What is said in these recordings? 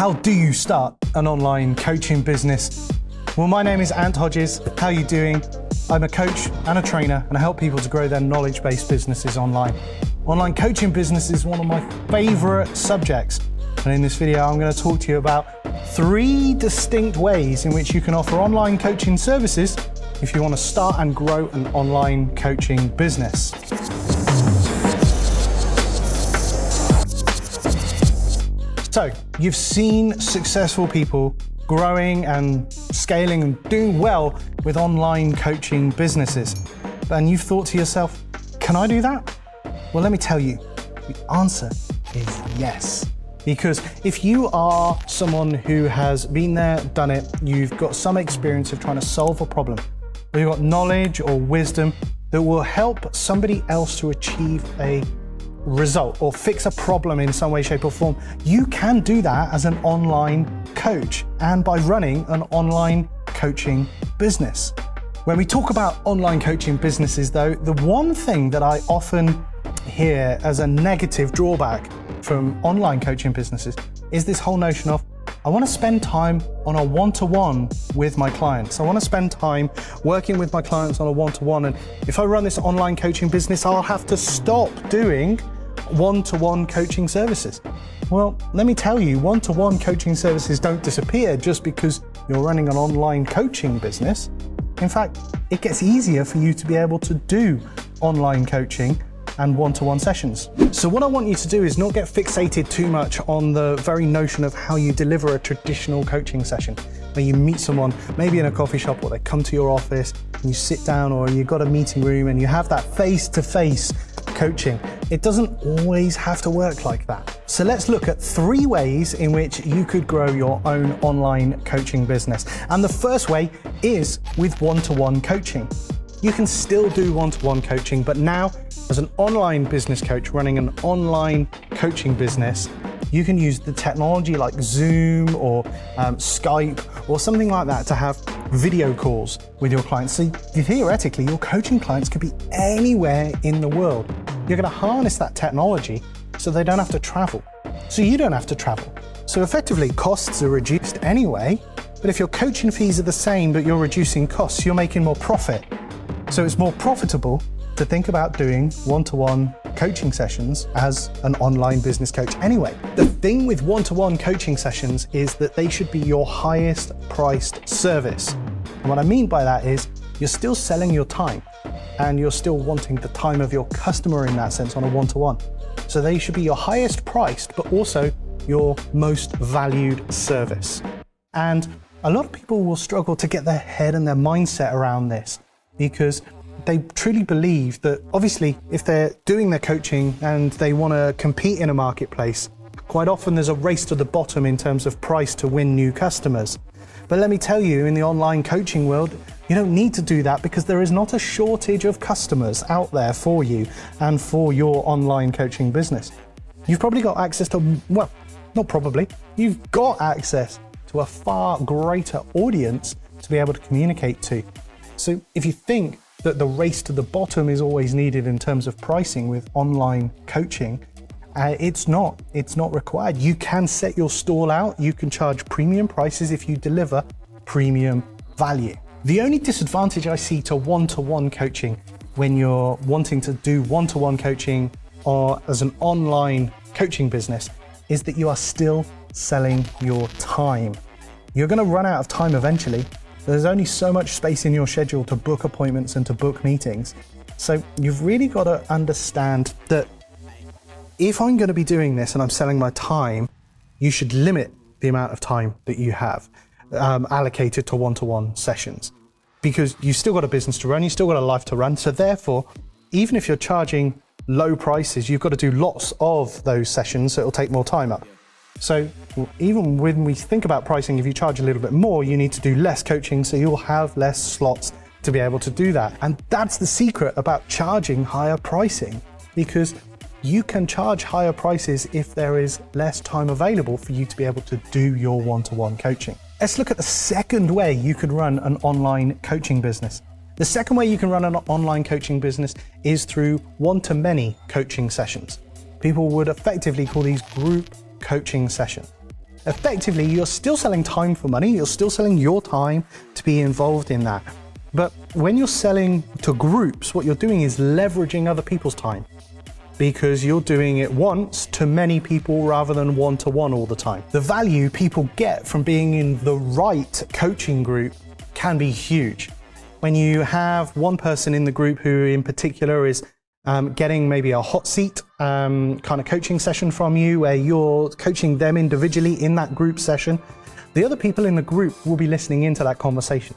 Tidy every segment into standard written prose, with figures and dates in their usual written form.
How do you start an online coaching business? Well, my name is Hodges. How are you doing? I'm a coach and a trainer, and I help people to grow their knowledge-based businesses online. Online coaching business is one of my favorite subjects. And in this video, I'm going to talk to you about 3 distinct ways in which you can offer online coaching services if you want to start and grow an online coaching business. So, you've seen successful people growing and scaling and doing well with online coaching businesses. And you've thought to yourself, can I do that? Well, let me tell you, the answer is yes. Because if you are someone who has been there, done it, you've got some experience of trying to solve a problem, or you've got knowledge or wisdom that will help somebody else to achieve a result or fix a problem in some way, shape or form, you can do that as an online coach and by running an online coaching business. When we talk about online coaching businesses though, the one thing that I often hear as a negative drawback from online coaching businesses is this whole notion of, I want to spend time on a one-to-one with my clients. I want to spend time working with my clients on a one-to-one. And if I run this online coaching business, I'll have to stop doing one-to-one coaching services. Well, let me tell you, one-to-one coaching services don't disappear just because you're running an online coaching business. In fact, it gets easier for you to be able to do online coaching and one-to-one sessions. So what I want you to do is not get fixated too much on the very notion of how you deliver a traditional coaching session, where you meet someone maybe in a coffee shop, or they come to your office and you sit down, or you've got a meeting room and you have that face-to-face coaching. It doesn't always have to work like that. So let's look at 3 ways in which you could grow your own online coaching business. And the first way is with one-to-one coaching. You can still do one-to-one coaching, but now as an online business coach running an online coaching business, you can use the technology like Zoom or Skype or something like that to have video calls with your clients. So theoretically, your coaching clients could be anywhere in the world. You're going to harness that technology so they don't have to travel. So you don't have to travel. So effectively, costs are reduced anyway, but if your coaching fees are the same, but you're reducing costs, you're making more profit. So it's more profitable to think about doing one-to-one coaching sessions as an online business coach anyway. The thing with one-to-one coaching sessions is that they should be your highest priced service. And what I mean by that is you're still selling your time and you're still wanting the time of your customer in that sense on a one-to-one. So they should be your highest priced, but also your most valued service. And a lot of people will struggle to get their head and their mindset around this, because they truly believe that obviously if they're doing their coaching and they want to compete in a marketplace, quite often there's a race to the bottom in terms of price to win new customers. But let me tell you, in the online coaching world, you don't need to do that, because there is not a shortage of customers out there for you and for your online coaching business. You've probably got access to, well, not probably, you've got access to a far greater audience to be able to communicate to. So if you think that the race to the bottom is always needed in terms of pricing with online coaching, it's not required. You can set your stall out, you can charge premium prices if you deliver premium value. The only disadvantage I see to one-to-one coaching when you're wanting to do one-to-one coaching or as an online coaching business is that you are still selling your time. You're going to run out of time eventually. There's only so much space in your schedule to book appointments and to book meetings. So you've really got to understand that if I'm going to be doing this and I'm selling my time, you should limit the amount of time that you have allocated to one-to-one sessions, because you've still got a business to run, you've still got a life to run. So therefore, even if you're charging low prices, you've got to do lots of those sessions, so it'll take more time up. So even when we think about pricing, if you charge a little bit more, you need to do less coaching, so you'll have less slots to be able to do that. And that's the secret about charging higher pricing, because you can charge higher prices if there is less time available for you to be able to do your one-to-one coaching. Let's look at the second way you could run an online coaching business. The second way you can run an online coaching business is through one-to-many coaching sessions. People would effectively call these group coaching sessions. effectively, you're still selling time for money. You're still selling your time to be involved in that. But when you're selling to groups, what you're doing is leveraging other people's time, because you're doing it once to many people rather than one-to-one all the time. The value people get from being in the right coaching group can be huge. When you have one person in the group who in particular is getting maybe a hot seat kind of coaching session from you, where you're coaching them individually in that group session, the other people in the group will be listening into that conversation.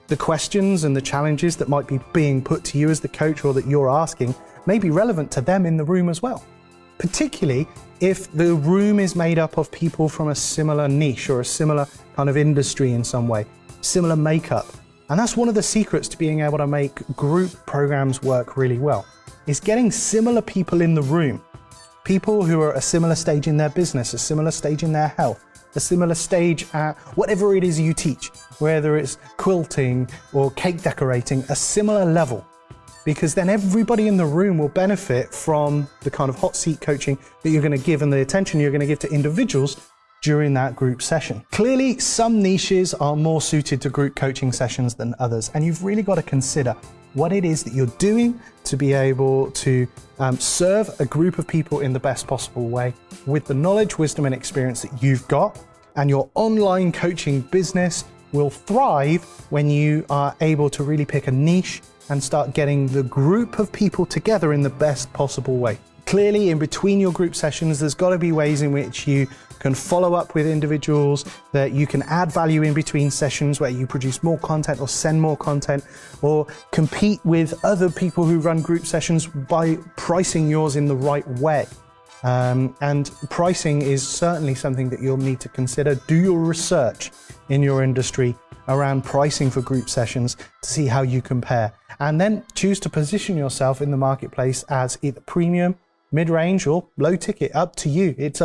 The questions and the challenges that might be being put to you as the coach or that you're asking may be relevant to them in the room as well, particularly if the room is made up of people from a similar niche or a similar kind of industry in some way, similar makeup. And that's one of the secrets to being able to make group programs work really well, is getting similar people in the room, people who are at a similar stage in their business, a similar stage in their health, a similar stage at whatever it is you teach, whether it's quilting or cake decorating, a similar level. Because then everybody in the room will benefit from the kind of hot seat coaching that you're going to give and the attention you're going to give to individuals during that group session. Clearly, some niches are more suited to group coaching sessions than others, and you've really got to consider what it is that you're doing to be able to serve a group of people in the best possible way with the knowledge, wisdom, and experience that you've got. And your online coaching business will thrive when you are able to really pick a niche and start getting the group of people together in the best possible way. Clearly, in between your group sessions, there's got to be ways in which you can follow up with individuals, that you can add value in between sessions where you produce more content or send more content, or compete with other people who run group sessions by pricing yours in the right way. And pricing is certainly something that you'll need to consider. Do your research in your industry around pricing for group sessions to see how you compare, and then choose to position yourself in the marketplace as either premium, mid-range, or low ticket. Up to you. It's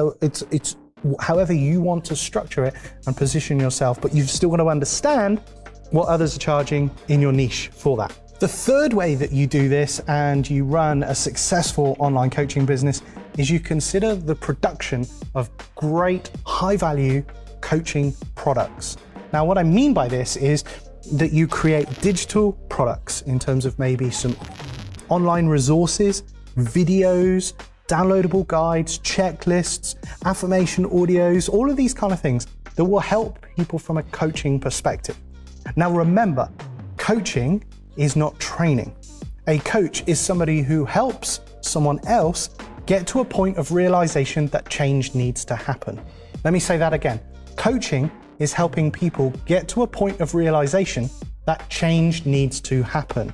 however you want to structure it and position yourself, but you've still got to understand what others are charging in your niche for that. The third way that you do this and you run a successful online coaching business is you consider the production of great high-value coaching products. Now, what I mean by this is that you create digital products in terms of maybe some online resources, videos, downloadable guides, checklists, affirmation audios, all of these kind of things that will help people from a coaching perspective. Now, remember, coaching is not training. A coach is somebody who helps someone else get to a point of realization that change needs to happen. Let me say that again. Coaching is helping people get to a point of realization that change needs to happen.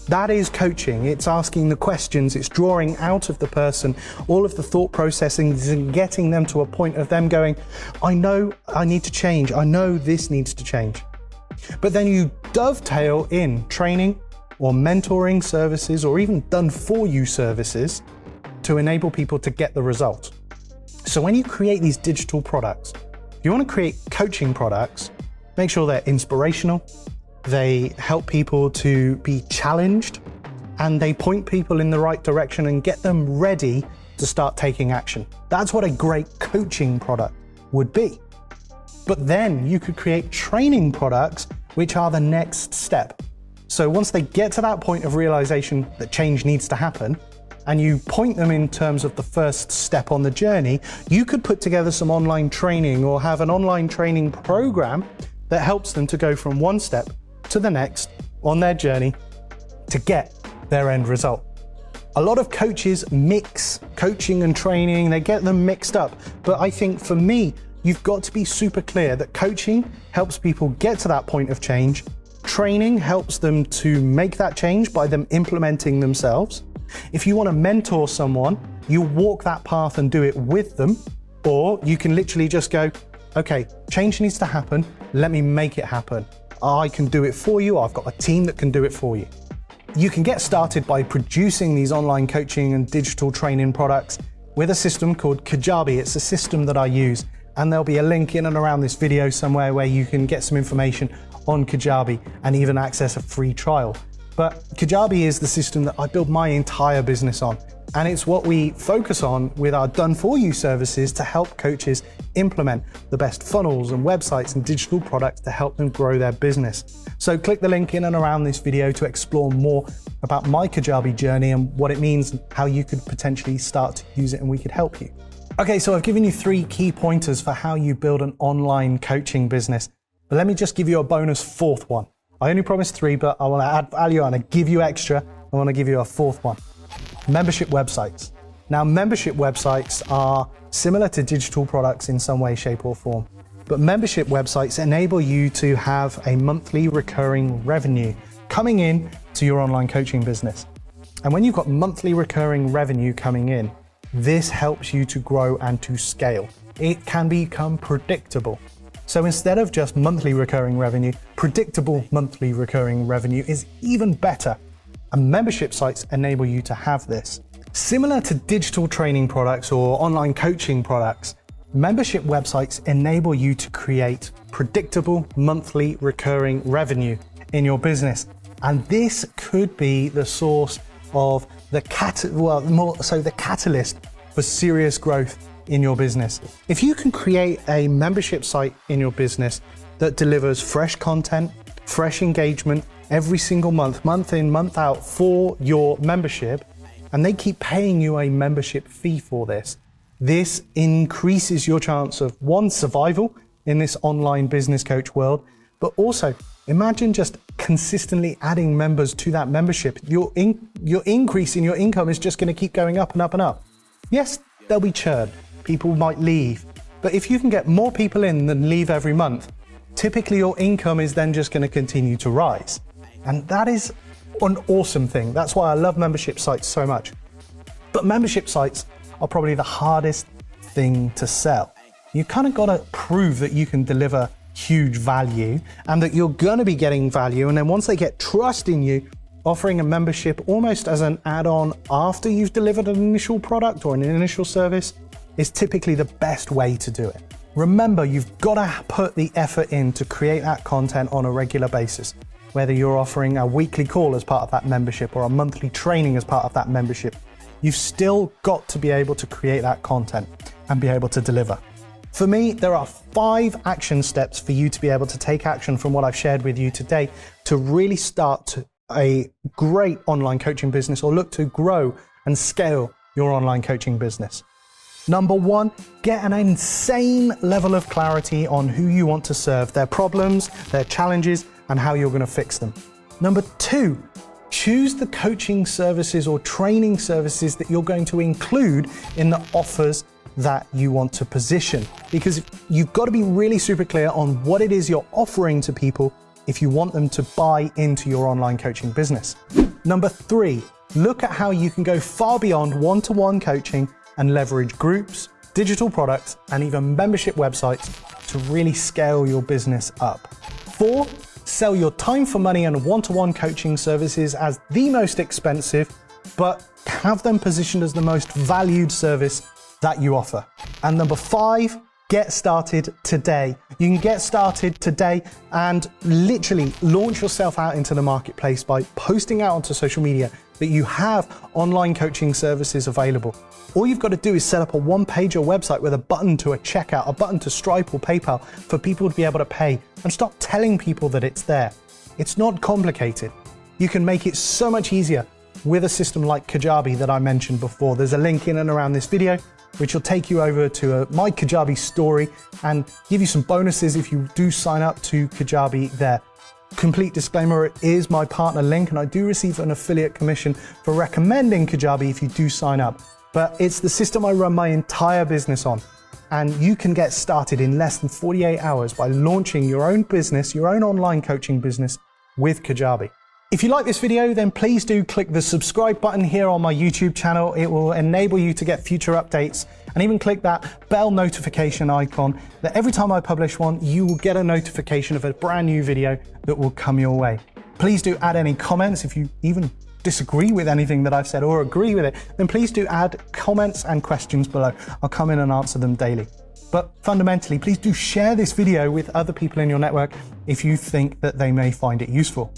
That is coaching. It's asking the questions, it's drawing out of the person all of the thought processing and getting them to a point of them going, I know I need to change, I know this needs to change. But then you dovetail in training or mentoring services or even done for you services to enable people to get the result. So when you create these digital products, if you want to create coaching products, make sure they're inspirational, they help people to be challenged, and they point people in the right direction and get them ready to start taking action. That's what a great coaching product would be. But then you could create training products which are the next step. So once they get to that point of realization that change needs to happen, and you point them in terms of the first step on the journey, you could put together some online training or have an online training program that helps them to go from one step to the next on their journey to get their end result. A lot of coaches mix coaching and training, they get them mixed up. But I think for me, you've got to be super clear that coaching helps people get to that point of change. Training helps them to make that change by them implementing themselves. If you want to mentor someone, you walk that path and do it with them, or you can literally just go, okay, change needs to happen, let me make it happen. I can do it for you, I've got a team that can do it for you. You can get started by producing these online coaching and digital training products with a system called Kajabi. It's a system that I use, and there'll be a link in and around this video somewhere where you can get some information on Kajabi and even access a free trial. But Kajabi is the system that I build my entire business on. And it's what we focus on with our done-for-you services to help coaches implement the best funnels and websites and digital products to help them grow their business. So click the link in and around this video to explore more about my Kajabi journey and what it means and how you could potentially start to use it and we could help you. Okay, so I've given you 3 key pointers for how you build an online coaching business. But let me just give you a bonus 4th one. I only promised 3, but I want to add value and I give you extra. I want to give you a 4th one. Membership websites. Now, membership websites are similar to digital products in some way, shape, or form. But membership websites enable you to have a monthly recurring revenue coming in to your online coaching business. And when you've got monthly recurring revenue coming in, this helps you to grow and to scale. It can become predictable. So instead of just monthly recurring revenue, predictable monthly recurring revenue is even better. And membership sites enable you to have this. Similar to digital training products or online coaching products, membership websites enable you to create predictable monthly recurring revenue in your business. And this could be the source of the catalyst for serious growth in your business. If you can create a membership site in your business that delivers fresh content, fresh engagement every single month, month in, month out for your membership, and they keep paying you a membership fee for this, this increases your chance of 1, survival in this online business coach world, but also imagine just consistently adding members to that membership. Your increase in your income is just going to keep going up and up and up. Yes, there'll be churn. People might leave. But if you can get more people in than leave every month, typically your income is then just going to continue to rise. And that is an awesome thing. That's why I love membership sites so much. But membership sites are probably the hardest thing to sell. You kind of got to prove that you can deliver huge value and that you're going to be getting value. And then once they get trust in you, offering a membership almost as an add-on after you've delivered an initial product or an initial service is typically the best way to do it. Remember, you've got to put the effort in to create that content on a regular basis. Whether you're offering a weekly call as part of that membership or a monthly training as part of that membership, you've still got to be able to create that content and be able to deliver. For me, there are 5 action steps for you to be able to take action from what I've shared with you today to really start a great online coaching business or look to grow and scale your online coaching business. Number 1, get an insane level of clarity on who you want to serve, their problems, their challenges, and how you're going to fix them. Number 2, choose the coaching services or training services that you're going to include in the offers that you want to position, because you've got to be really super clear on what it is you're offering to people if you want them to buy into your online coaching business. Number 3, look at how you can go far beyond one-to-one coaching and leverage groups, digital products, and even membership websites to really scale your business up. 4, sell your time for money and one-to-one coaching services as the most expensive, but have them positioned as the most valued service that you offer. And number 5, get started today. You can get started today and literally launch yourself out into the marketplace by posting out onto social media that you have online coaching services available. All you've got to do is set up a one-pager website with a button to a checkout, a button to Stripe or PayPal for people to be able to pay, and stop telling people that it's there. It's not complicated. You can make it so much easier with a system like Kajabi that I mentioned before. There's a link in and around this video which will take you over to my Kajabi story and give you some bonuses if you do sign up to Kajabi there. Complete disclaimer, it is my partner link and I do receive an affiliate commission for recommending Kajabi if you do sign up. But it's the system I run my entire business on. And you can get started in less than 48 hours by launching your own business, your own online coaching business with Kajabi. If you like this video, then please do click the subscribe button here on my YouTube channel. It will enable you to get future updates, and even click that bell notification icon that every time I publish one, you will get a notification of a brand new video that will come your way. Please do add any comments. If you even disagree with anything that I've said or agree with it, then please do add comments and questions below. I'll come in and answer them daily. But fundamentally, please do share this video with other people in your network if you think that they may find it useful.